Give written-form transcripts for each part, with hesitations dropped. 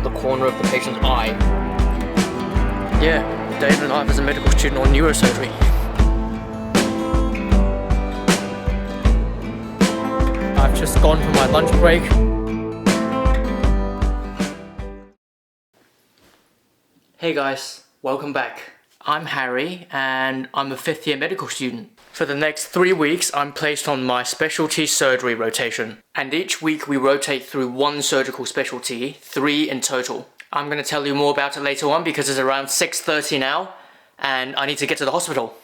the corner of the patient's eye. Yeah, day in the life as a medical student on neurosurgery. I've just gone for my lunch break. Hey guys, welcome back. I'm Harry and I'm a 5th year medical student. For the next 3 weeks, I'm placed on my specialty surgery rotation. And each week we rotate through one surgical specialty, 3 in total. I'm going to tell you more about it later on because it's around 6:30 now and I need to get to the hospital.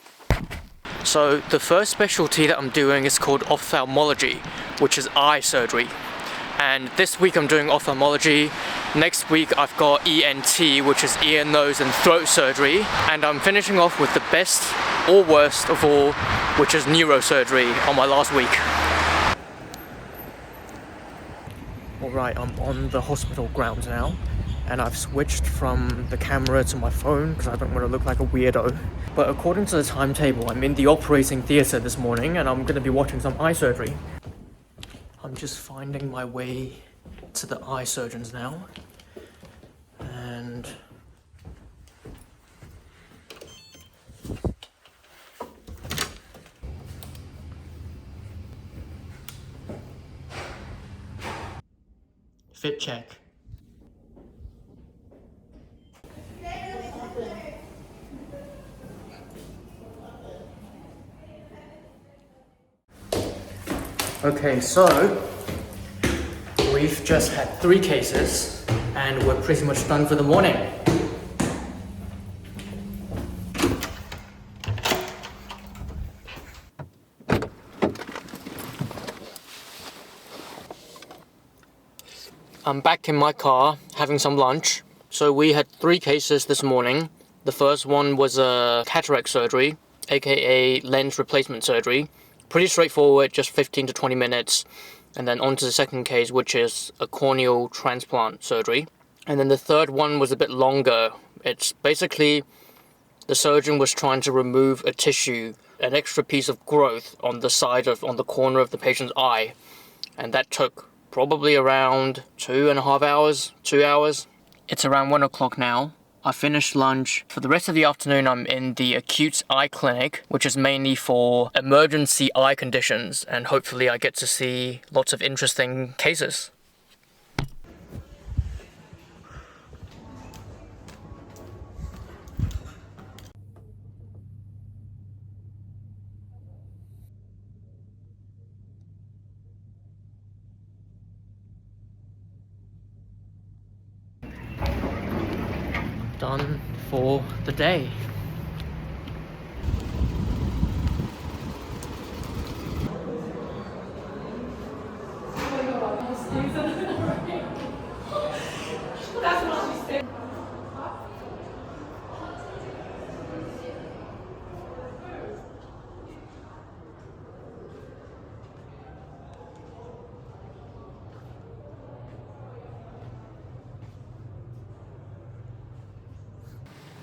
So the first specialty that I'm doing is called ophthalmology, which is eye surgery. And this week I'm doing ophthalmology. Next week I've got ENT, which is ear, nose and throat surgery. And I'm finishing off with the best or worst of all, which is neurosurgery on my last week. Alright, I'm on the hospital grounds now. And I've switched from the camera to my phone because I don't want to look like a weirdo. But according to the timetable, I'm in the operating theatre this morning and I'm going to be watching some eye surgery. I'm just finding my way to the eye surgeons now. And fit check. Okay, so we've just had 3 cases and we're pretty much done for the morning. I'm back in my car having some lunch. So we had 3 cases this morning. The first one was a cataract surgery, aka lens replacement surgery. Pretty straightforward, just 15 to 20 minutes. And then on to the second case, which is a corneal transplant surgery. And then the third one was a bit longer. It's basically the surgeon was trying to remove a tissue, an extra piece of growth on the corner of the patient's eye. And that took probably around 2.5 hours, 2 hours. It's around 1 o'clock now. I finished lunch. For the rest of the afternoon, I'm in the acute eye clinic, which is mainly for emergency eye conditions, and hopefully I get to see lots of interesting cases. Done for the day.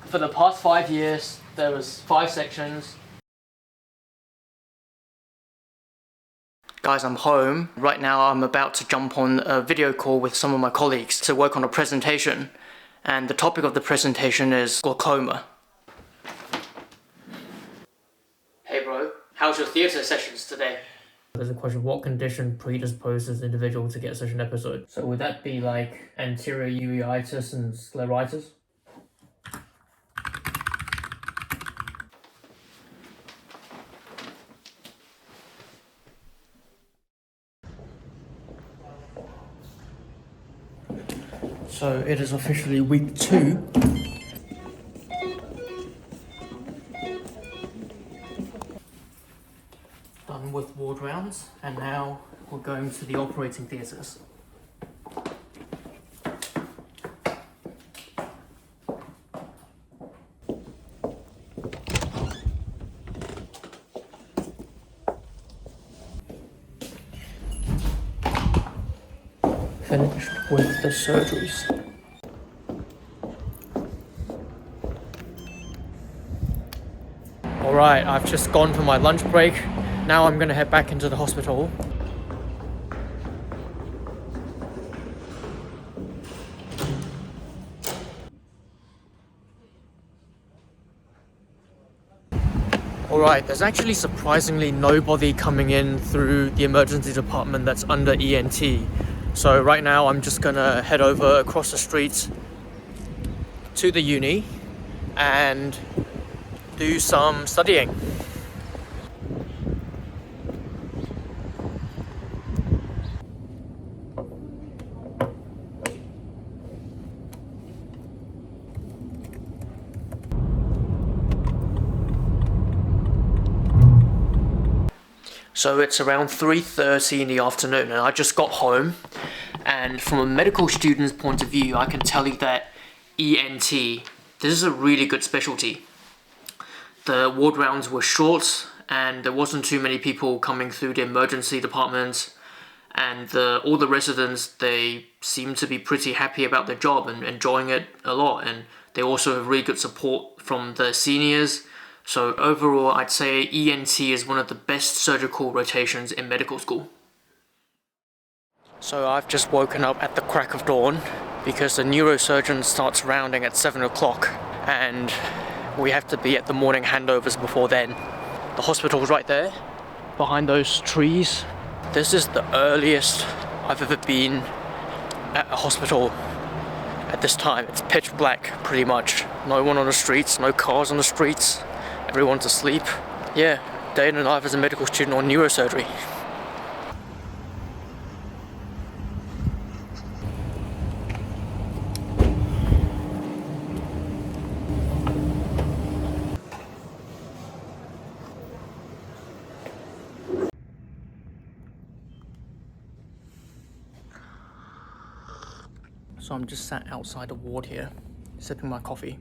For the past 5 years, there was 5 sections. Guys, I'm home. Right now I'm about to jump on a video call with some of my colleagues to work on a presentation. And the topic of the presentation is glaucoma. Hey bro, how's your theatre sessions today? There's a question, what condition predisposes the individual to get such an episode? So would that be like anterior uveitis and scleritis? So it is officially week 2. Done with ward rounds, and now we're going to the operating theatres. Finished with the surgeries. Alright, I've just gone for my lunch break. Now I'm gonna head back into the hospital. Alright, there's actually surprisingly nobody coming in through the emergency department that's under ENT. So right now I'm just gonna head over across the street to the uni and do some studying. So it's around 3:30 in the afternoon and I just got home, and from a medical student's point of view I can tell you that ENT, this is a really good specialty. The ward rounds were short and there wasn't too many people coming through the emergency department, and all the residents, they seem to be pretty happy about their job and enjoying it a lot, and they also have really good support from the seniors. So overall, I'd say ENT is one of the best surgical rotations in medical school. So I've just woken up at the crack of dawn because the neurosurgeon starts rounding at 7 o'clock and we have to be at the morning handovers before then. The hospital's right there, behind those trees. This is the earliest I've ever been at a hospital at this time. It's pitch black, pretty much. No one on the streets, no cars on the streets. Everyone's asleep. Yeah, day in the life as a medical student on neurosurgery. So I'm just sat outside the ward here, sipping my coffee.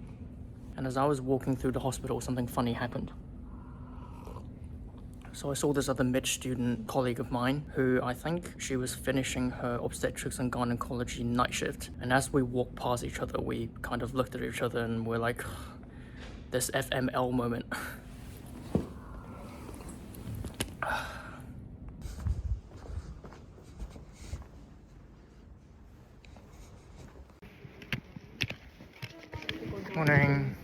And as I was walking through the hospital, something funny happened. So I saw this other mid-student colleague of mine who I think she was finishing her obstetrics and gynecology night shift. And as we walked past each other, we kind of looked at each other and we're like, this FML moment. Good morning.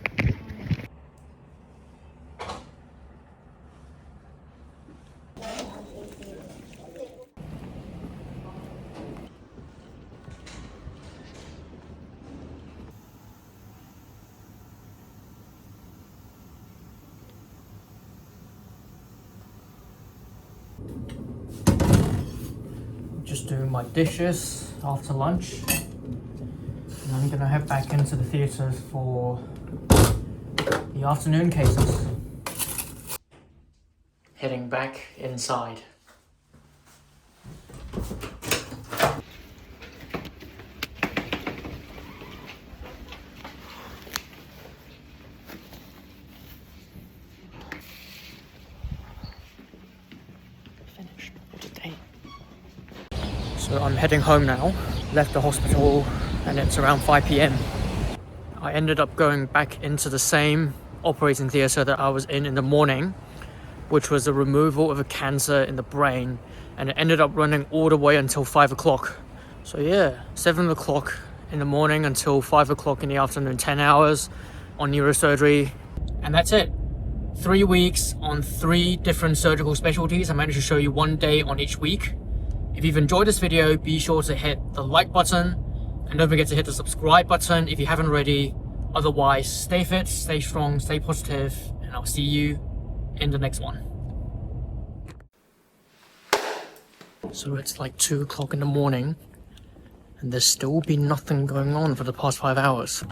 Just doing my dishes after lunch, and I'm gonna head back into the theatres for the afternoon cases. Heading back inside. Finished for today. So I'm heading home now. Left the hospital and it's around 5 p.m. I ended up going back into the same operating theatre that I was in the morning, which was the removal of a cancer in the brain, and it ended up running all the way until 5 o'clock. So yeah, 7 o'clock in the morning until 5 o'clock in the afternoon, 10 hours on neurosurgery, and that's it. 3 weeks on 3 different surgical specialties. I managed to show you 1 day on each week. If you've enjoyed this video, be sure to hit the like button and don't forget to hit the subscribe button if you haven't already. Otherwise, stay fit, stay strong, stay positive, and I'll see you in the next one. So it's like 2 o'clock in the morning and there's still been nothing going on for the past 5 hours.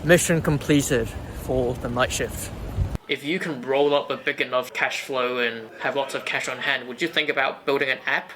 Mission completed for the night shift. If you can roll up a big enough cash flow and have lots of cash on hand, would you think about building an app